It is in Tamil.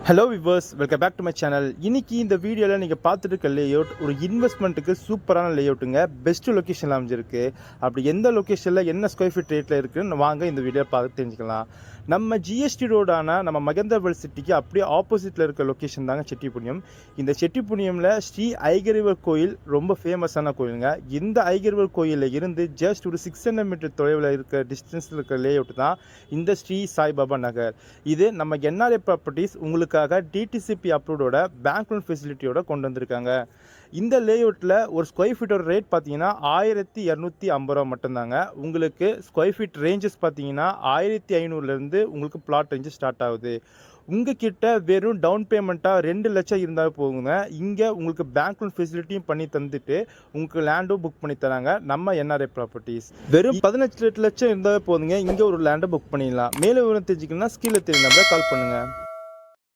Hello viewers, welcome back to my channel. இன்னைக்கு இந்த வீடியோவில் நீங்கள் பார்த்துட்டு இருக்க லேஅவுட் ஒரு இன்வெஸ்ட்மெண்ட்டுக்கு சூப்பரான லேஅவுட்டுங்க. பெஸ்ட் லொக்கேஷனில் அமைஞ்சிருக்கு. அப்படி எந்த லொக்கேஷனில் என்ன ஸ்கொயர் ஃபீட் ரேட்டில் இருக்குன்னு வாங்க இந்த வீடியோ பார்த்து தெரிஞ்சுக்கலாம். நம்ம ஜிஎஸ்டி ரோடான நம்ம மகேந்திரவல் சிட்டிக்கு அப்படியே ஆப்போசிட்டில் இருக்க லொக்கேஷன் தாங்க செட்டிப்புண்ணியம். இந்த செட்டிப்புண்ணியமில் ஸ்ரீ ஐகிரிவர் கோயில் ரொம்ப ஃபேமஸான கோயிலுங்க. இந்த ஐகிரிவர் கோயிலில் இருந்து ஜஸ்ட் ஒரு 600 மீட்டர் தொலைவில் இருக்க டிஸ்டன்ஸில் இருக்க லேஅவுட் தான் இந்த ஸ்ரீ சாய்பாபா நகர். இது நம்ம என்ஆர்ஏ ப்ராப்பர்ட்டிஸ் உங்களுக்கு டிடிசிபி அப்ரூவோட பேங்க் லோன் ஃபெசிலிட்டியோட கொண்டு வந்திருக்காங்க. இந்த லேஅவுட்டில் ஒரு ஸ்கொயர் ஃபீட்டோட ரேட் பார்த்தீங்கன்னா 1250 ரூபா மட்டும்தாங்க. உங்களுக்கு ஸ்கொயர் ஃபீட் ரேஞ்சஸ் பார்த்தீங்கன்னா 1500லேருந்து உங்களுக்கு பிளாட் ரேஞ்சஸ் ஸ்டார்ட் ஆகுது. உங்ககிட்ட வெறும் டவுன் பேமெண்ட்டாக 2 லட்சம் இருந்தால் போகுங்க. இங்கே உங்களுக்கு பேங்க் லோன் ஃபெசிலிட்டியும் பண்ணி தந்துட்டு உங்களுக்கு லேண்டும் புக் பண்ணி தராங்க நம்ம என்ஆர்ஏ ப்ராப்பர்ட்டிஸ். வெறும் 18 லட்சம் இருந்தால் போதுங்க, இங்கே ஒரு லேண்டை புக் பண்ணிடலாம். மேலே விவரம் தெரிஞ்சுக்கணும்னா ஸ்கீல தெரிஞ்ச நம்பரை கால் பண்ணுங்கள்.